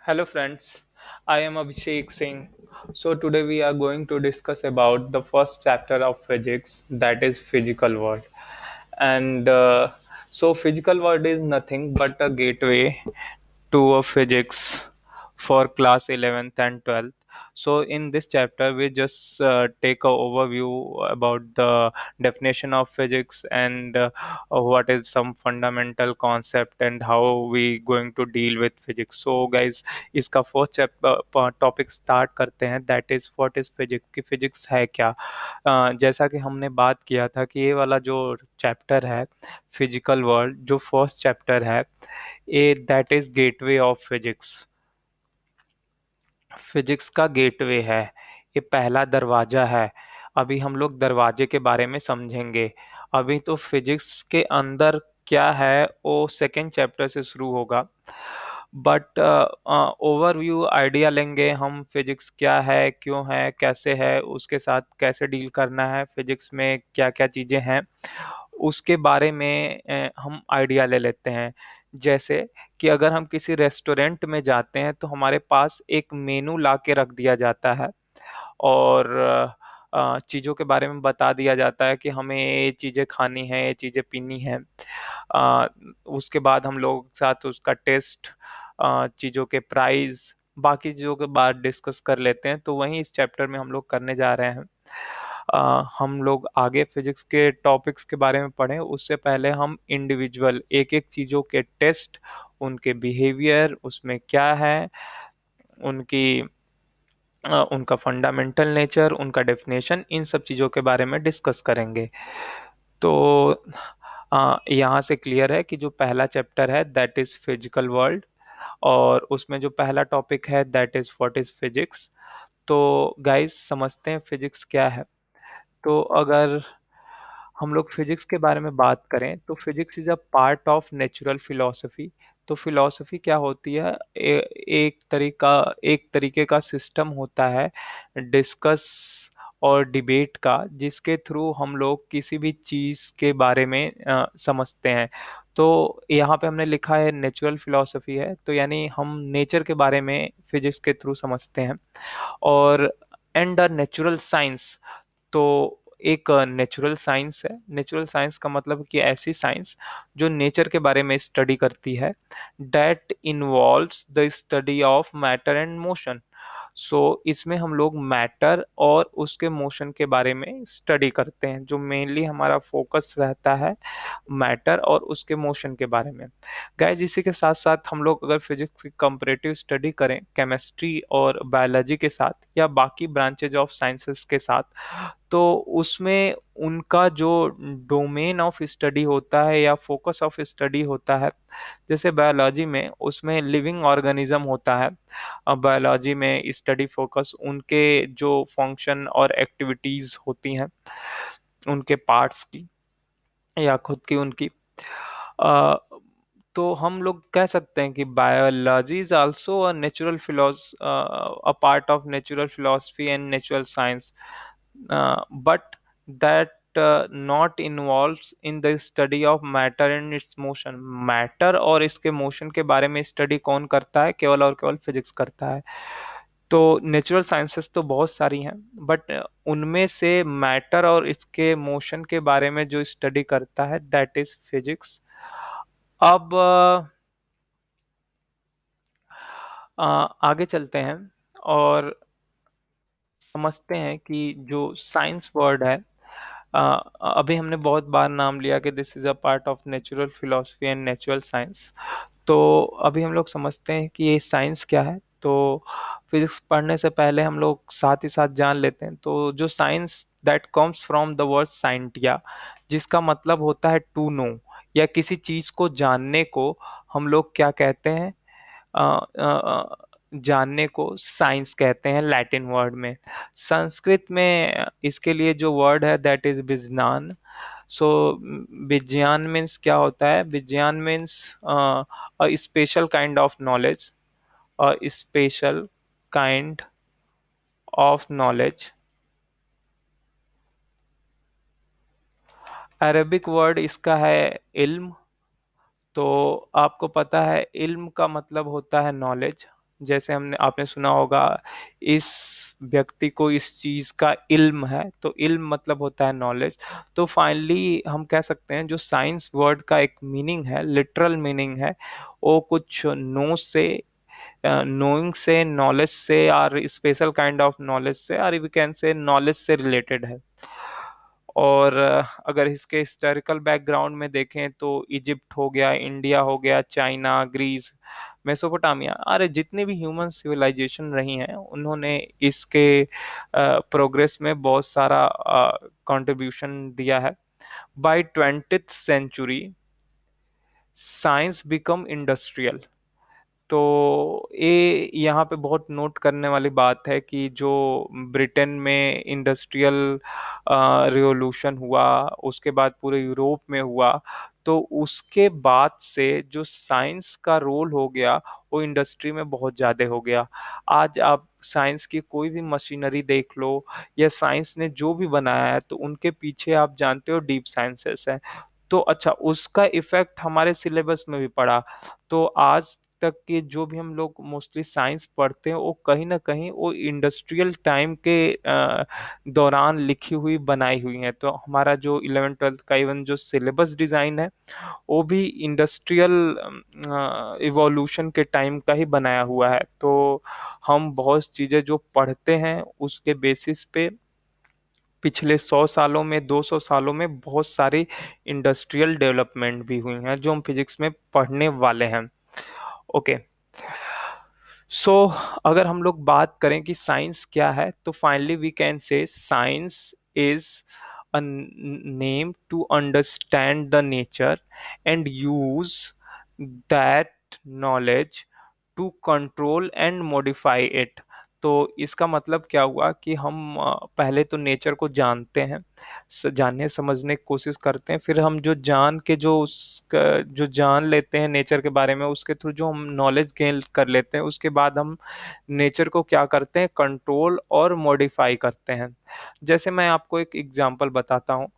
Hello friends, I am Abhishek Singh. So today we are going to discuss about the first chapter of physics, that is physical world. And physical world is nothing but a gateway to a physics for class 11th and 12th. So in this chapter we just take a overview about the definition of physics and what is some fundamental concept and how we going to deal with physics. So guys, इसका first chapter topic start करते हैं, that is what is physics कि physics है क्या। जैसा कि हमने बात किया था कि ये वाला जो चैप्टर है फिजिकल वर्ल्ड, जो फर्स्ट चैप्टर है, uh that is gateway of physics. Physics का गेटवे है, ये पहला दरवाजा है। अभी हम लोग दरवाजे के बारे में समझेंगे। अभी तो फिजिक्स के अंदर क्या है वो सेकेंड चैप्टर से शुरू होगा। बट ओवरव्यू आइडिया लेंगे हम, फिजिक्स क्या है, क्यों है, कैसे है, उसके साथ कैसे डील करना है, फिजिक्स में क्या क्या चीज़ें हैं उसके बारे में हम आइडिया ले लेते हैं। जैसे कि अगर हम किसी रेस्टोरेंट में जाते हैं तो हमारे पास एक मेनू ला के रख दिया जाता है और चीज़ों के बारे में बता दिया जाता है कि हमें ये चीज़ें खानी है, ये चीज़ें पीनी है। अ, उसके बाद हम लोग साथ उसका टेस्ट, चीज़ों के प्राइस, बाकी चीज़ों के बाद डिस्कस कर लेते हैं। तो वहीं इस चैप्टर में हम लोग करने जा रहे हैं। हम लोग आगे फिजिक्स के टॉपिक्स के बारे में पढ़ें उससे पहले हम इंडिविजुअल एक एक चीज़ों के टेस्ट, उनके बिहेवियर उसमें क्या है, उनकी उनका फंडामेंटल नेचर, उनका डेफिनेशन, इन सब चीज़ों के बारे में डिस्कस करेंगे। तो यहाँ से क्लियर है कि जो पहला चैप्टर है दैट इज़ फिजिकल वर्ल्ड, और उसमें जो पहला टॉपिक है that is what is physics. तो गाइस समझते हैं फिजिक्स क्या है। तो अगर हम लोग फिजिक्स के बारे में बात करें तो physics is a part of natural philosophy. तो फिलॉसफी क्या होती है, एक तरीके का सिस्टम होता है डिस्कस और डिबेट का, जिसके थ्रू हम लोग किसी भी चीज़ के बारे में समझते हैं। तो यहाँ पे हमने लिखा है नेचुरल फिलॉसफी है, तो यानी हम नेचर के बारे में फिजिक्स के थ्रू समझते हैं। और एंड अ नेचुरल साइंस, तो एक नेचुरल साइंस है। नेचुरल साइंस का मतलब कि ऐसी साइंस जो नेचर के बारे में स्टडी करती है, that involves the study of matter and motion. So इसमें हम लोग मैटर और उसके मोशन के बारे में स्टडी करते हैं, जो मेनली हमारा फोकस रहता है मैटर और उसके मोशन के बारे में। गाइस इसी के साथ साथ हम लोग अगर फिजिक्स की कंपैरेटिव स्टडी करें केमिस्ट्री और बायोलॉजी के साथ या बाकी ब्रांचेज ऑफ साइंसेस के साथ, तो उसमें उनका जो डोमेन ऑफ स्टडी होता है या फोकस ऑफ स्टडी होता है, जैसे बायोलॉजी में उसमें लिविंग ऑर्गेनिज्म होता है। बायोलॉजी में स्टडी फोकस उनके जो फंक्शन और एक्टिविटीज होती हैं, उनके पार्ट्स की या खुद की उनकी। अ, तो हम लोग कह सकते हैं कि biology is also a natural फिलोस a part of natural philosophy and natural science, but that not involves in the study of matter and its motion। Matter और इसके मोशन के बारे में स्टडी कौन करता है, केवल और केवल फिजिक्स करता है। तो नेचुरल साइंसेस तो बहुत सारी हैं, बट उनमें से मैटर और इसके मोशन के बारे में जो स्टडी करता है दैट इज फिजिक्स। अब आगे चलते हैं और समझते हैं कि जो साइंस वर्ड है, अ, अभी हमने बहुत बार नाम लिया कि this is a part of natural philosophy and natural science. तो अभी हम लोग समझते हैं कि ये साइंस क्या है। तो फिजिक्स पढ़ने से पहले हम लोग साथ ही साथ जान लेते हैं। तो जो science that comes from the word scientia, जिसका मतलब होता है टू नो, या किसी चीज को जानने को हम लोग क्या कहते हैं, अ, जानने को साइंस कहते हैं लैटिन वर्ड में। संस्कृत में इसके लिए जो वर्ड है दैट इज विज्ञान। सो विज्ञान मीन्स क्या होता है, विज्ञान means a special kind of knowledge, a special kind of knowledge. Arabic word इसका है इल्म। तो आपको पता है इल्म का मतलब होता है नॉलेज। जैसे हमने आपने सुना होगा, इस व्यक्ति को इस चीज का इल्म है, तो इल्म मतलब होता है नॉलेज। तो फाइनली हम कह सकते हैं जो साइंस वर्ड का एक मीनिंग है, लिटरल मीनिंग है, वो कुछ नो से, नोइंग से, नॉलेज से, और स्पेशल काइंड ऑफ नॉलेज से, और वी कैन से नॉलेज से रिलेटेड है। और अगर इसके हिस्टोरिकल बैकग्राउंड में देखें तो इजिप्ट हो गया, इंडिया हो गया, चाइना, ग्रीस, मेसोपोटामिया, अरे जितने भी ह्यूमन सिविलाइजेशन रही हैं उन्होंने इसके प्रोग्रेस में बहुत सारा कंट्रीब्यूशन दिया है। By 20th century science become industrial. तो ये यहाँ पे बहुत नोट करने वाली बात है कि जो ब्रिटेन में इंडस्ट्रियल रिवॉल्यूशन हुआ, उसके बाद पूरे यूरोप में हुआ, तो उसके बाद से जो साइंस का रोल हो गया वो इंडस्ट्री में बहुत ज़्यादा हो गया। आज आप साइंस की कोई भी मशीनरी देख लो, या साइंस ने जो भी बनाया है, तो उनके पीछे आप जानते हो डीप साइंसेस है। तो अच्छा, उसका इफेक्ट हमारे सिलेबस में भी पड़ा। तो आज तक के जो भी हम लोग मोस्टली साइंस पढ़ते हैं वो कहीं ना कहीं वो इंडस्ट्रियल टाइम के दौरान लिखी हुई बनाई हुई हैं। तो हमारा जो 11th 12th का इवन जो सिलेबस डिज़ाइन है वो भी इंडस्ट्रियल इवोल्यूशन के टाइम का ही बनाया हुआ है। तो हम बहुत चीज़ें जो पढ़ते हैं उसके बेसिस पे पिछले 100 सालों में, 200 सालों में बहुत सारी इंडस्ट्रियल डेवलपमेंट भी हुई हैं जो हम फिजिक्स में पढ़ने वाले हैं। ओके। सो अगर हम लोग बात करें कि साइंस क्या है, तो finally we can say science is a name to understand the nature and use that knowledge to control and modify it। तो इसका मतलब क्या हुआ कि हम पहले तो नेचर को जानते हैं, जानने समझने की कोशिश करते हैं, फिर हम जो जान के जो उसका जो जान लेते हैं नेचर के बारे में, उसके थ्रू जो हम नॉलेज गेन कर लेते हैं, उसके बाद हम नेचर को क्या करते हैं, कंट्रोल और मॉडिफाई करते हैं। जैसे मैं आपको एक एग्जांपल बताता हूँ।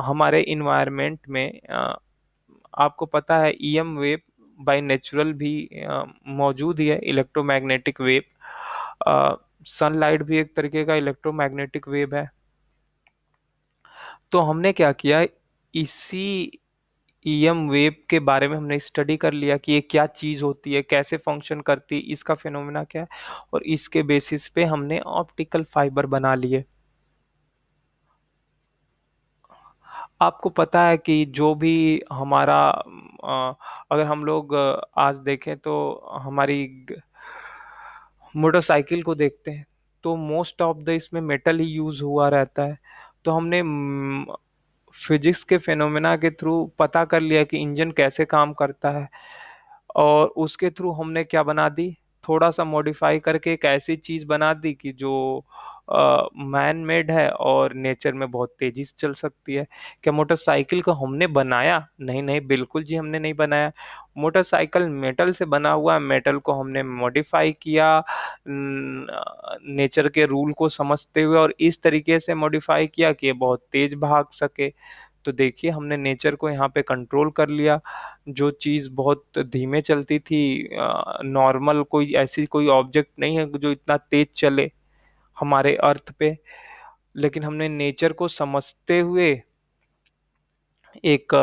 हमारे इन्वायरमेंट में आपको पता है ईएम वेव बाय नेचुरल भी मौजूद ही है, इलेक्ट्रोमैग्नेटिक वेव। सनलाइट भी एक तरीके का इलेक्ट्रोमैग्नेटिक वेव है। तो हमने क्या किया, इसी ईएम वेव के बारे में हमने स्टडी कर लिया कि ये क्या चीज होती है, कैसे फंक्शन करती है, इसका फिनोमेना क्या है, और इसके बेसिस पे हमने ऑप्टिकल फाइबर बना लिए। आपको पता है कि जो भी हमारा अगर हम लोग आज देखें तो हमारी मोटरसाइकिल को देखते हैं, तो मोस्ट ऑफ द इसमें मेटल ही यूज हुआ रहता है। तो हमने फिजिक्स के फिनोमेना के थ्रू पता कर लिया कि इंजन कैसे काम करता है, और उसके थ्रू हमने क्या बना दी, थोड़ा सा मॉडिफाई करके एक ऐसी चीज बना दी कि जो मैन मेड है और नेचर में बहुत तेजी से चल सकती है। क्या मोटरसाइकिल को हमने बनाया? नहीं नहीं, बिल्कुल जी हमने नहीं बनाया। मोटरसाइकिल मेटल से बना हुआ है, मेटल को हमने मॉडिफाई किया नेचर के रूल को समझते हुए, और इस तरीके से मॉडिफाई किया कि ये बहुत तेज भाग सके। तो देखिए हमने नेचर को यहाँ पे कंट्रोल कर लिया। जो चीज़ बहुत धीमे चलती थी, नॉर्मल कोई ऐसी कोई ऑब्जेक्ट नहीं है जो इतना तेज चले हमारे अर्थ पे, लेकिन हमने नेचर को समझते हुए एक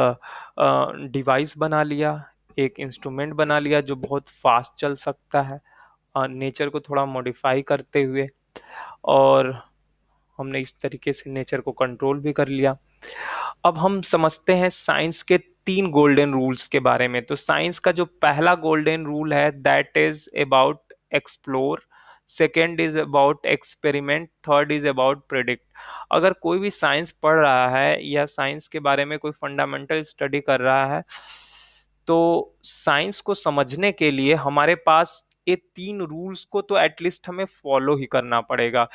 डिवाइस बना लिया, एक इंस्ट्रूमेंट बना लिया जो बहुत फास्ट चल सकता है, नेचर को थोड़ा मॉडिफाई करते हुए, और हमने इस तरीके से नेचर को कंट्रोल भी कर लिया। अब हम समझते हैं साइंस के 3 गोल्डन रूल्स के बारे में। तो साइंस का जो पहला गोल्डन रूल है, that is about explore, second is about experiment, third is about predict. अगर कोई भी साइंस पढ़ रहा है या साइंस के बारे में कोई फंडामेंटल स्टडी कर रहा है, तो साइंस को समझने के लिए हमारे पास ये 3 रूल्स को तो एटलीस्ट हमें फॉलो ही करना पड़ेगा।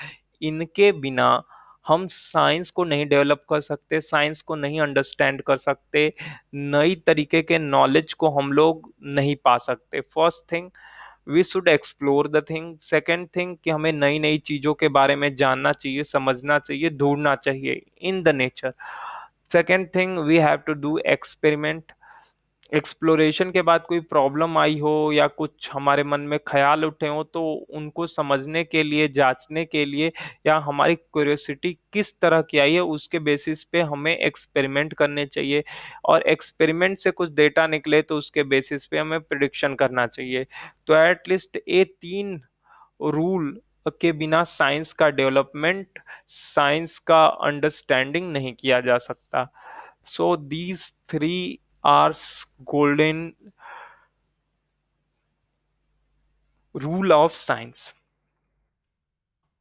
इनके बिना हम साइंस को नहीं डेवलप कर सकते, साइंस को नहीं अंडरस्टैंड कर सकते, नई तरीके के नॉलेज को हम लोग नहीं पा सकते। First thing, we should explore the thing. Second thing कि हमें नई नई चीजों के बारे में जानना चाहिए, समझना चाहिए, ढूंढना चाहिए in the nature. Second thing, we have to do experiment. Exploration के बाद कोई प्रॉब्लम आई हो या कुछ हमारे मन में ख्याल उठे हो, तो उनको समझने के लिए, जांचने के लिए, या हमारी क्यूरियोसिटी किस तरह की आई है उसके बेसिस पे हमें एक्सपेरिमेंट करने चाहिए। और एक्सपेरिमेंट से कुछ डेटा निकले तो उसके बेसिस पे हमें प्रिडिक्शन करना चाहिए। तो एटलीस्ट ये तीन रूल के बिना साइंस का डेवलपमेंट, साइंस का अंडरस्टैंडिंग नहीं किया जा सकता। So these three are golden rule of science.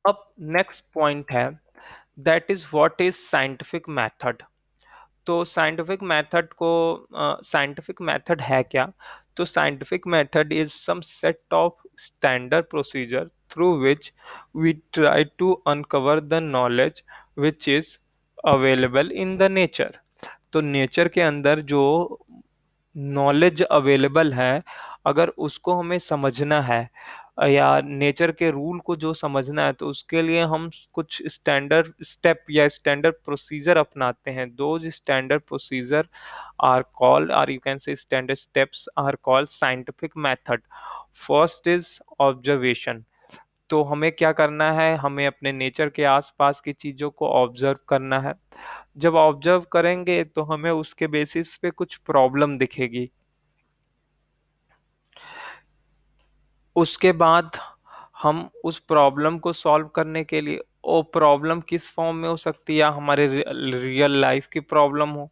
अब नेक्स्ट पॉइंट है, that is what is scientific method. तो साइंटिफिक मेथड है क्या? तो scientific method is some set of standard procedure through which we try to uncover the knowledge which is available in the nature. तो nature के अंदर जो knowledge available है, अगर उसको हमें समझना है या नेचर के रूल को जो समझना है, तो उसके लिए हम कुछ स्टैंडर्ड स्टेप या स्टैंडर्ड प्रोसीजर अपनाते हैं। Those standard procedure are called, और you can say standard steps are called scientific method. First is observation. तो हमें क्या करना है, हमें अपने नेचर के आसपास की चीजों को ऑब्जर्व करना है। जब ऑब्जर्व करेंगे तो हमें उसके बेसिस पे कुछ प्रॉब्लम दिखेगी। उसके बाद हम उस प्रॉब्लम को सॉल्व करने के लिए, वो प्रॉब्लम किस फॉर्म में हो सकती है, या हमारे रियल लाइफ की प्रॉब्लम हो,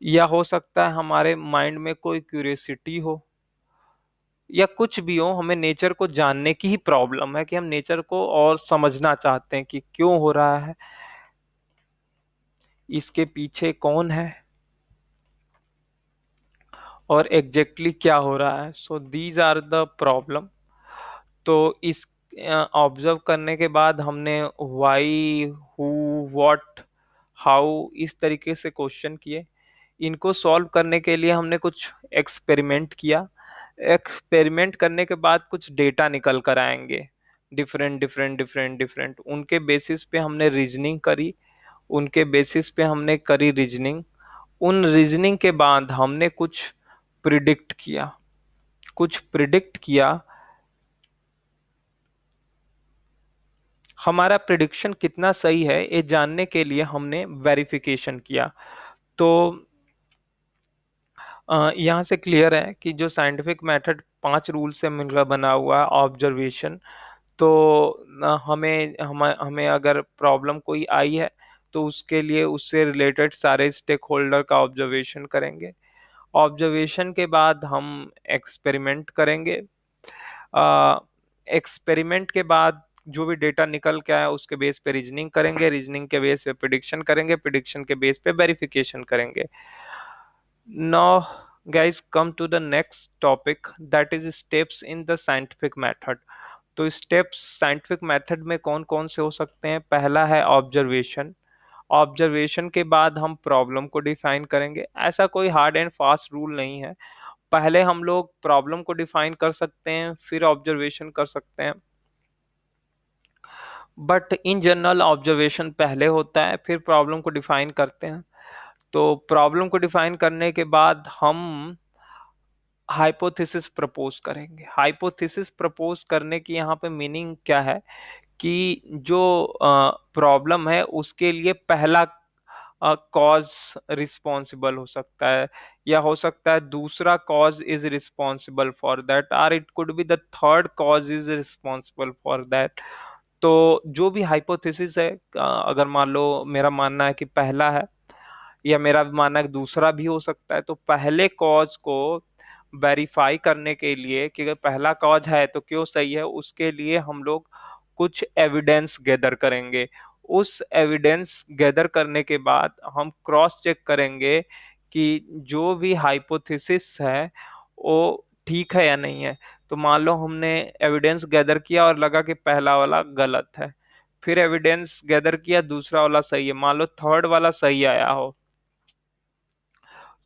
या हो सकता है हमारे माइंड में कोई क्यूरियोसिटी हो, या कुछ भी हो, हमें नेचर को जानने की ही प्रॉब्लम है कि हम नेचर को और समझना चाहते हैं कि क्यों हो रहा है, इसके पीछे कौन है, और एग्जैक्टली क्या हो रहा है। So these are the problem. तो इस ऑब्जर्व करने के बाद हमने व्हाई, हु, व्हाट, हाउ, इस तरीके से क्वेश्चन किए। इनको सॉल्व करने के लिए हमने कुछ एक्सपेरिमेंट किया। एक्सपेरिमेंट करने के बाद कुछ डेटा निकल कर आएंगे, डिफरेंट डिफरेंट डिफरेंट डिफरेंट, उनके बेसिस पे हमने रीजनिंग करी। उनके बेसिस पे हमने करी रीजनिंग। उन रीजनिंग के बाद हमने कुछ प्रिडिक्ट किया। कुछ प्रिडिक्ट किया। हमारा प्रिडिक्शन कितना सही है ये जानने के लिए हमने वेरिफिकेशन किया। तो यहाँ से क्लियर है कि जो साइंटिफिक मेथड 5 रूल से मिलकर बना हुआ है। ऑब्जर्वेशन, तो हमें अगर प्रॉब्लम कोई आई है तो उसके लिए उससे रिलेटेड सारे स्टेक होल्डर का ऑब्जर्वेशन करेंगे। ऑब्जर्वेशन के बाद हम एक्सपेरिमेंट करेंगे। एक्सपेरिमेंट के बाद जो भी डेटा निकल के आया उसके बेस पे रीजनिंग करेंगे। रीजनिंग के बेस पे प्रिडिक्शन करेंगे। प्रिडिक्शन के बेस पे वेरिफिकेशन करेंगे। Now guys, come to the next topic, that is steps in the scientific method। तो स्टेप्स साइंटिफिक मेथड में कौन कौन से हो सकते हैं? पहला है ऑब्जर्वेशन। ऑब्जर्वेशन के बाद हम प्रॉब्लम को डिफाइन करेंगे। ऐसा कोई हार्ड एंड फास्ट रूल नहीं है, पहले हम लोग प्रॉब्लम को डिफाइन कर सकते हैं फिर ऑब्जर्वेशन कर सकते हैं, बट इन जनरल ऑब्जर्वेशन पहले होता है फिर प्रॉब्लम को डिफाइन करते हैं। तो प्रॉब्लम को डिफाइन करने के बाद हम हाइपोथेसिस प्रपोज करेंगे। हाइपोथेसिस प्रपोज करने की यहाँ पे मीनिंग क्या है कि जो प्रॉब्लम है उसके लिए पहला कॉज रिस्पॉन्सिबल हो सकता है, या हो सकता है दूसरा cause is responsible for that, और it could be the third cause is responsible for that. तो जो भी हाइपोथेसिस है, अगर मान लो मेरा मानना है कि पहला है, या मेरा मानना है कि दूसरा भी हो सकता है, तो पहले कॉज को वेरीफाई करने के लिए कि अगर पहला कॉज है तो क्यों सही है, उसके लिए हम लोग कुछ एविडेंस गैदर करेंगे। उस एविडेंस गैदर करने के बाद हम क्रॉस चेक करेंगे कि जो भी हाइपोथेसिस है वो ठीक है या नहीं है। तो मान लो हमने एविडेंस गैदर किया और लगा कि पहला वाला गलत है, फिर एविडेंस गैदर किया दूसरा वाला सही है, मान लो थर्ड वाला सही आया हो,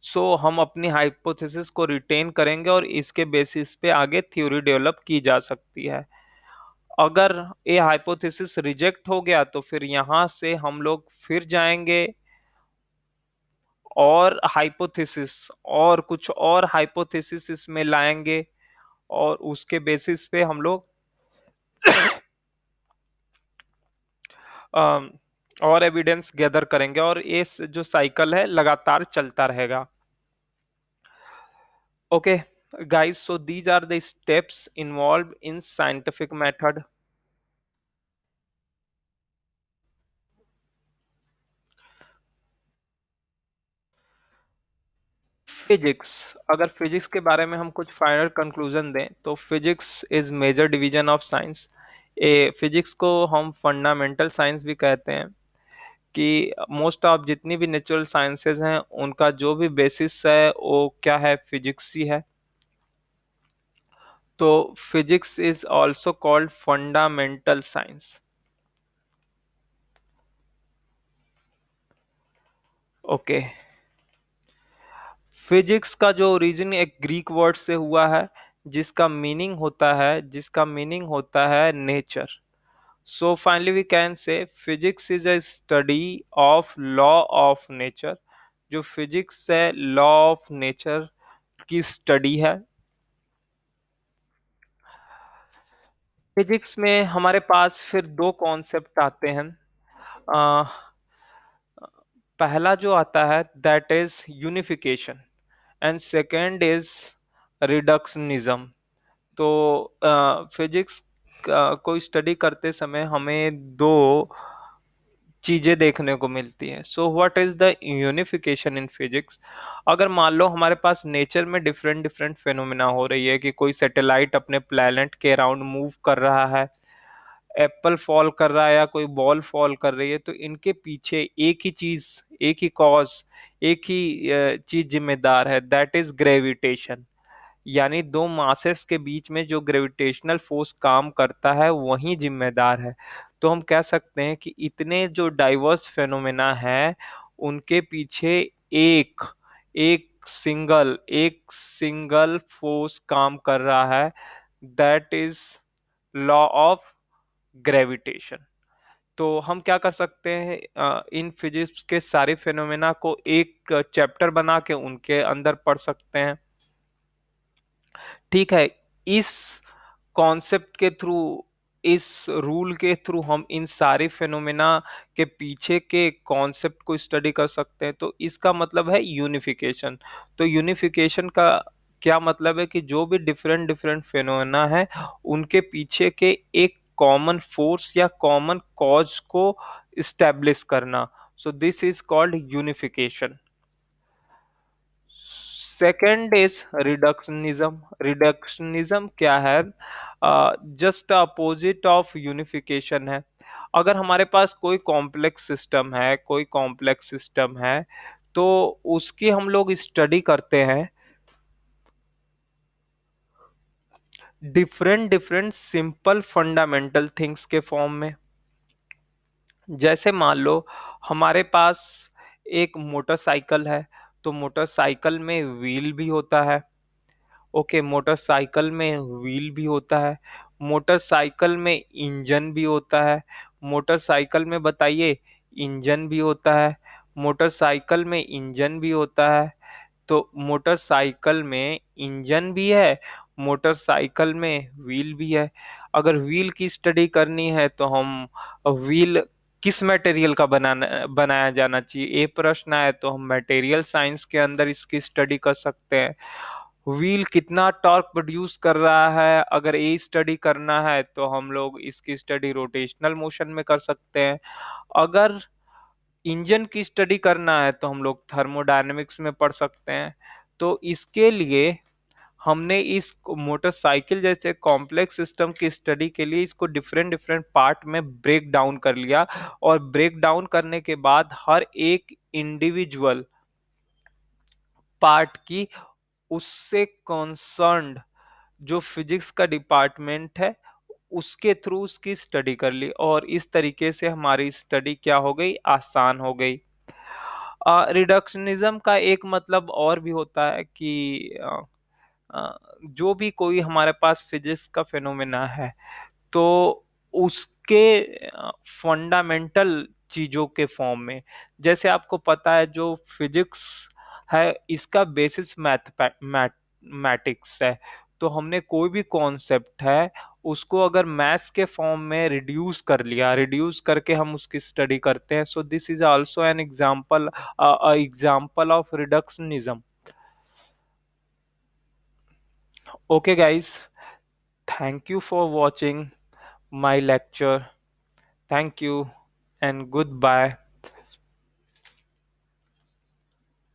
सो हम अपनी हाइपोथेसिस को रिटेन करेंगे और इसके बेसिस पे आगे थ्योरी डेवलप की जा सकती है। अगर ये हाइपोथेसिस रिजेक्ट हो गया तो फिर यहाँ से हम लोग फिर जाएंगे और हाइपोथेसिस और कुछ और हाइपोथेसिस इसमें लाएंगे, और उसके बेसिस पे हम लोग अम, और एविडेंस गैदर करेंगे, और ये जो साइकिल है लगातार चलता रहेगा। Okay guys, so these are the steps involved in scientific method. Physics, अगर फिजिक्स के बारे में हम कुछ फाइनल कंक्लूजन दें तो physics is major division of science. ए फिजिक्स को हम फंडामेंटल साइंस भी कहते हैं, कि मोस्ट ऑफ जितनी भी नेचुरल साइंसेज हैं उनका जो भी बेसिस है वो क्या है, फिजिक्स ही है। तो physics is also called fundamental science. Okay, physics का जो ओरिजिन एक ग्रीक वर्ड से हुआ है, जिसका मीनिंग होता है nature. So finally we can say physics is a study of law of nature. जो फिजिक्स है लॉ ऑफ नेचर की स्टडी है। फिजिक्स में हमारे पास फिर दो कॉन्सेप्ट आते हैं। अ, पहला जो आता है that is unification, and second is reductionism. तो फिजिक्स को स्टडी करते समय हमें दो चीजें देखने को मिलती हैं। So what is the unification in physics? अगर मान लो हमारे पास नेचर में डिफरेंट डिफरेंट फेनोमेना हो रही है, कि कोई सैटेलाइट अपने प्लैनेट के अराउंड मूव कर रहा है, एप्पल फॉल कर रहा है, या कोई बॉल फॉल कर रही है, तो इनके पीछे एक ही चीज, एक ही कॉज, एक ही चीज जिम्मेदार है, दैट इज ग्रेविटेशन। यानी दो मासेस के बीच में जो ग्रेविटेशनल फोर्स काम करता है वही जिम्मेदार है। तो हम कह सकते हैं कि इतने जो डाइवर्स फेनोमेना है उनके पीछे एक एक सिंगल फोर्स काम कर रहा है, that is law of gravitation. तो हम क्या कर सकते हैं, इन फिजिक्स के सारे फेनोमेना को एक चैप्टर बना के उनके अंदर पढ़ सकते हैं। ठीक है, इस कॉन्सेप्ट के थ्रू, इस रूल के थ्रू हम इन सारे फेनोमेना के पीछे के कॉन्सेप्ट को स्टडी कर सकते हैं। तो इसका मतलब है यूनिफिकेशन। तो यूनिफिकेशन का क्या मतलब है, कि जो भी डिफरेंट डिफरेंट फेनोमेना है उनके पीछे के एक कॉमन फोर्स या कॉमन कॉज को इस्टेब्लिश करना। So this is called unification. Second is reductionism. Reductionism क्या है? जस्ट अपोजिट ऑफ यूनिफिकेशन है। अगर हमारे पास कोई कॉम्प्लेक्स सिस्टम है तो उसकी हम लोग स्टडी करते हैं different different simple fundamental things के फॉर्म में। जैसे मान लो हमारे पास एक मोटरसाइकिल है, तो मोटरसाइकिल में व्हील भी होता है। ओके, मोटरसाइकिल में व्हील भी होता है, मोटरसाइकिल में इंजन भी होता है। मोटरसाइकिल में बताइए, इंजन भी होता है, मोटरसाइकिल में इंजन भी होता है। तो मोटरसाइकिल में इंजन भी है, मोटरसाइकिल में व्हील भी है। अगर व्हील की स्टडी करनी है तो हम व्हील किस मटेरियल का बनाया जाना चाहिए, ये प्रश्न आए तो हम मटेरियल साइंस के अंदर इसकी स्टडी कर सकते हैं। व्हील कितना टॉर्क प्रोड्यूस कर रहा है, अगर ये स्टडी करना है तो हम लोग इसकी स्टडी रोटेशनल मोशन में कर सकते हैं। अगर इंजन की स्टडी करना है तो हम लोग थर्मोडायनेमिक्स में पढ़ सकते हैं। तो इसके लिए हमने इस मोटरसाइकिल जैसे कॉम्प्लेक्स सिस्टम की स्टडी के लिए इसको डिफरेंट डिफरेंट पार्ट में ब्रेक डाउन कर लिया, और ब्रेक डाउन करने के बाद हर एक इंडिविजुअल पार्ट की उससे कंसर्न्ड जो फिजिक्स का डिपार्टमेंट है उसके थ्रू उसकी स्टडी कर ली, और इस तरीके से हमारी स्टडी क्या हो गई, आसान हो गई। रिडक्शनिज्म का एक मतलब और भी होता है कि जो भी कोई हमारे पास फिजिक्स का फेनोमेना है तो उसके फंडामेंटल चीजों के फॉर्म में। जैसे आपको पता है जो फिजिक्स है इसका बेसिस मैथमेटिक्स है। तो हमने कोई भी कॉन्सेप्ट है उसको अगर मैथ्स के फॉर्म में रिड्यूस कर लिया, रिड्यूस करके हम उसकी स्टडी करते हैं। So this is also an example, example of reductionism. Okay guys, thank you for watching my lecture. Thank you and goodbye.